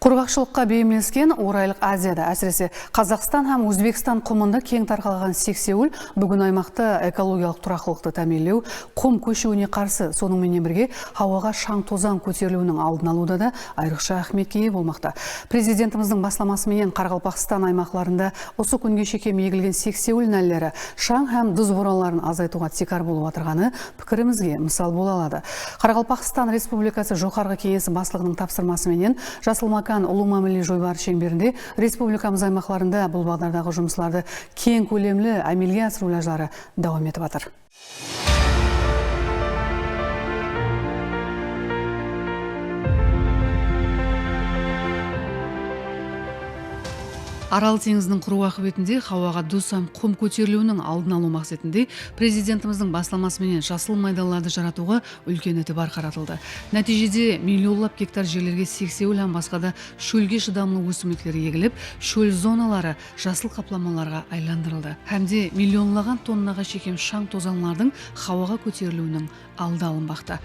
Құрғақшылыққа бейімделген орайлық Азияда, әсіресе Қазақстан һәм Өзбекстан құмында кең тарқалған сексеуіл бүгін аймақта экологиялық тұрақтылықты тәмелеу, құм көшуіне қарсы, сонымен бірге ауаға шаң тозаң көтерілуінің алдын алуда да айрықша ахметке ие болмақта. Президентіміздің басламасымен Қарақалпақстан аймақтарында осы күнге шекем егілген сексеуіл нәлелері шаң һәм дұз бораларын азайтуға тикар болып отырғаны пікірімізге мысал бола алады. Қарақалпақстан Республикасы Жоғарғы Кеңесі басшылығының тапсырмасымен Жасыл Макан ұлы мәміле жойбары шеңберінде республикамыз аймақтарында бұл бағдардағы жұмысларды кең көлемлі әмелге асыру лажары давам етіп жатыр. Арал теңізінің құруақ бетінде хауаға дұз һәм құм көтерілуінің алдын алу мақсатында президентіміздің басламасымен жасыл майдаларды жаратуға үлкен етібар қаратылды. Нәтижеде миллионлап гектар жерлерге сексеуіл һәм басқа да шөлге шыдамлы өсімдіктер егіліп, шөл зоналары жасыл қапламаларға айландырылды. Һәмде миллионлаған тоннаға шекем шаң тозаңлардың хауаға көтерілуінің алды алынбақта.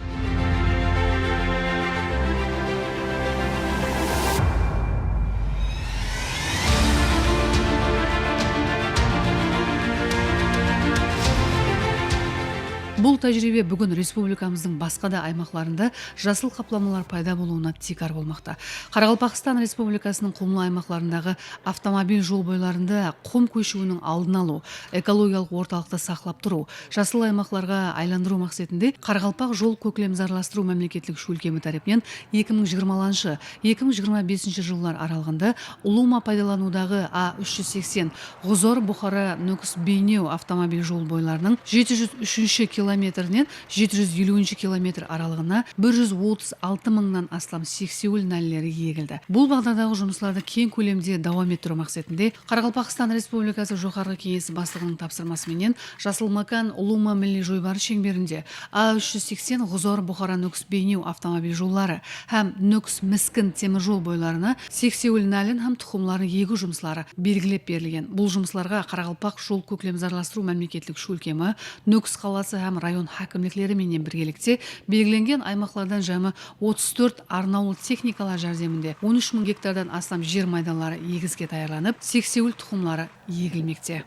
Бұл тәжірибе бүгін республикамыздың басқа да аймақтарында жасыл қапламалар пайда болуына тикар болмақта. Қарақалпақстан Республикасының құмлы аймақтарындағы автомобиль жол бойларында құм көшуінің алдын алу, экологиялық орталықты сақлап тұру, жасыл аймақтарға айландыру мақсатында Қарақалпақ жол көклемзарластыру мемлекеттік шөлкемі тарапынан 2020-2025 жылдар аралығында ұлыма пайдаланудағы А380 Ғұзор-Бұхара Нөкіс-Бейнеу автомобиль жол бойларының 703 километрінен 750 километр аралығына 136 мыңнан астам сексеуіл нәлелері егілді. Бұл бағдардағы жұмысларды кең көлемде давам еттіру мақсатында Қарақалпақстан Республикасы Жоғарғы Кеңесі басшылығының тапсырмасымен Жасыл Макан ұлы мәміле жойбары шеңберінде А380 Ғұзор-Бұхара Нөкіс-Бейнеу автомобиль жоллары һәм Нөкіс-Міскін теміржол бойларына сексеуіл нәлін һәм тұқымларын егу жұмыслары белгілеп берілген. Бұл жұмысларға Қарақалпақ жол көклемзарластыру мемлекеттік шөлкемі, Нөкіс қаласы һәм район хакімліктері менен біргелікте белгіленген аймақтардан жамы 34 арнаулы техникалар жәрдемінде 13 мың гектардан астам жер майдалары егіске даярланып, сексеуіл тұқымлары егілмекте.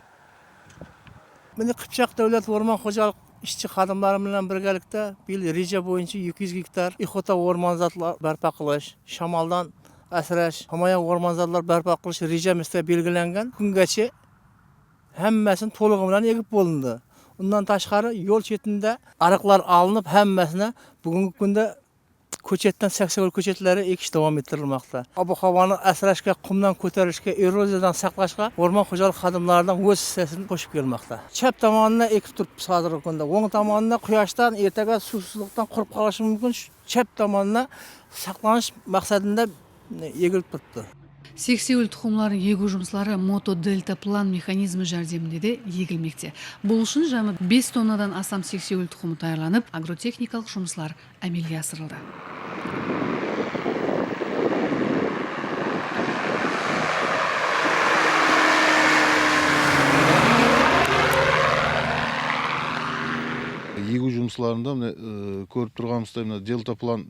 Міне Қыпшақ дәулет орман қожалық ішчі қадамлары менен біргелікте биыл реже бойынша 200 гектар ихота орманзатлар барпа қылыш, шамалдан әсірәш, хамая орманзатлар барпа қылыш режемізде белгіленген. Күнгече һәммәсін толығымен егіп болынды. Ondan taşqarı yol şeritinde arıqlar alınıp həmməsine bugünkü gündə köçetdən səksəvəl köçetləri ekiş davam ettirilməkdə. Bu havanı əsrəşkə, qumdan kötərişkə, eroziyadan saqlaşqa orman xo'jalik xadimlaridan öz hissəsini qoşub gelməkdə. Çəp tamanına ekib turub sadırıq gündə. Oң tamanına quyoshdan, ertəgə susuzluqdan qurub qalaşı mümkün. Çəp tamanına saqlanış maqsadında egilib turibdi. Сексеуіл тұқымларын егу жұмыслары мото-дельта-план механизмі жәрдемінде де егілмекте. Бұл үшін жамы 5 тоннадан астам сексеуіл тұқымы даярланып, агротехникалық жұмыслар әмелге асырылды. Егу жұмысларында көріп тұрғанымызда дельта-план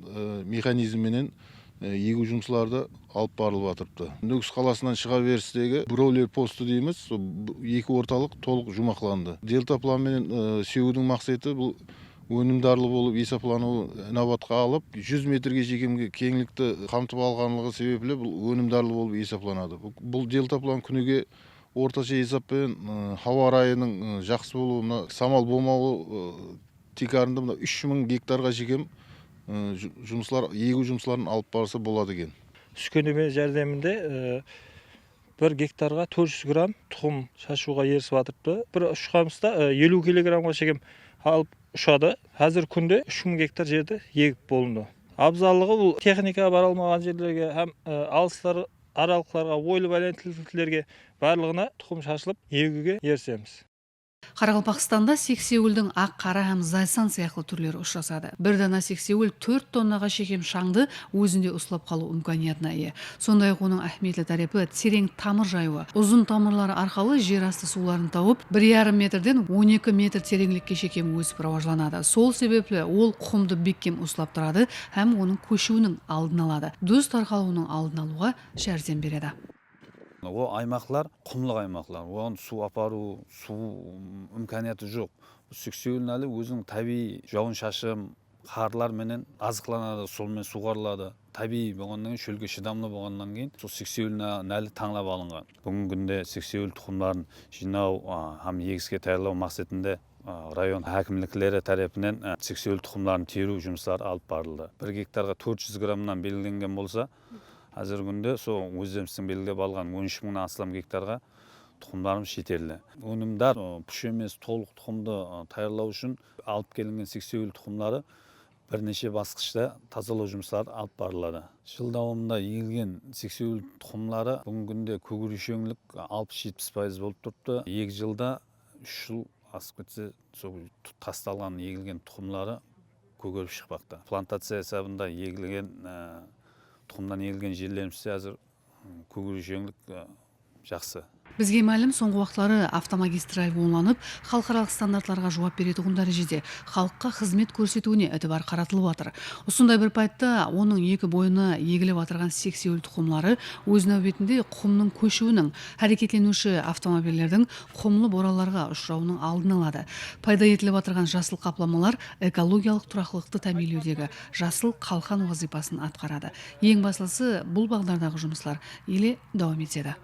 механизмінен егу жұмысларды алып барылып жатырыпты. Нөкіс қаласынан шыға берістегі бройлер посты дейміз, екі орталық толық жұмақланды. Дельта планмен сеудің мақсаты бұл өнімдарлы болып есеплануы набатқа алып, 100 метрге жекемге кеңлікті қамтып алғанлығы себеплі бұл өнімдарлы болып есепланады. Бұл дельта план күніге орташа есеппен хауа райының жақсы болуына, самал болмауы тикарында 3000 гектарға жекем жұмыслар, егу жұмысларын алып барса болады екен. Сүкенеме жәрдемінде 1 гектарға 400 грамм тұқым шашуға ерісіп жатырыпты. Бір ұшқамызда 50 килограммға шекем алып ұшады. Қазір күнде 3000 гектар жерді егіп болынды. Абзаллығы бұл техника бара алмаған жерлерге һәм алыстар аралықтарға, ойлы байланыстылықтарға барлығына тұқым шашылып егуге ерісеміз. Қарақалпақстанда сексеуілдің ақ, қара һәм зайсан сияқты түрлері ұшырасады. Бір дана сексеуіл 4 тоннаға шекем шаңды өзінде ұстап қалу имканиятына ие. Сондай-ақ оның әхметлі тарепі терең тамыр жаюы. Ұзын тамырлары арқылы жер асты суларын тауып, 1,5 метрден 12 метр тереңлікке шекем өсіп рауажланады. Сол себеплі ол құмды бекем ұстап тұрады һәм оның көшуінің алдын алады. Дөз тарқалуының алдын алуға жәрдем береді. О аймақлар құмлық аймақлар. Оған су апару, су имканияты жоқ. Сексеуілдің әлі өзінің табиғи жауын-шашын, қарлар менен азықланады, солмен суғарылады. Табиғи болғаннан кейін, шөлге шыдамлы болғаннан кейін, сол сексеуілдің әлі таңлап алынған. Бүгінгі күнде сексеуіл тұқымдарын жинау, һәм егіске даярлау мақсатында район әкімдіктері тарапынан сексеуіл тұқымдарын теру жұмыстары алып барылды. 1 гектарға 400 граммнан белгіленген болса, қазіргі күнде сол өздеріміздің белгілеп алған 13 мыңнан астам гектарға тұқымдарымыз жетерлі. Өнімдер пұш емес толық тұқымды таярлау үшін алып келінген сексеуіл тұқымдары бірнеше басқышта тазалау жұмыстары алып барылады. Жыл дауымында егілген сексеуіл тұқымдары бүгінгі күнде көгершеңдік 60-70% болып тұрыпты. 2 жылда 3 жыл асып кетсе, сол тасталған егілген тұқымдары көгеріп шықпақта. Плантация есебінде егілген тұқымдан егілген жерлерімізде әзір көгершеңдік жақсы. Бізге мәлім, соңғы уақытлары автомагистраль оңланып, халықаралық стандартларға жауап беретұғын дәрежеде халыққа қызмет көрсетуіне әтібар қаратылып атыр. Осындай бір пайтта оның екі бойына егіліп атырған сексеуіл тұқымлары өз нәубетінде құмның көшуінің, әрекетленуші автомобильдердің құмлы бораларға ұшырауының алдын алады. Пайда етіліп атырған жасыл қапламалар экологиялық тұрақтылықты тәмелеудегі жасыл қалқан вазипасын атқарады. Ең басылысы бұл бағдардағы жұмыслар еле дауам етеді.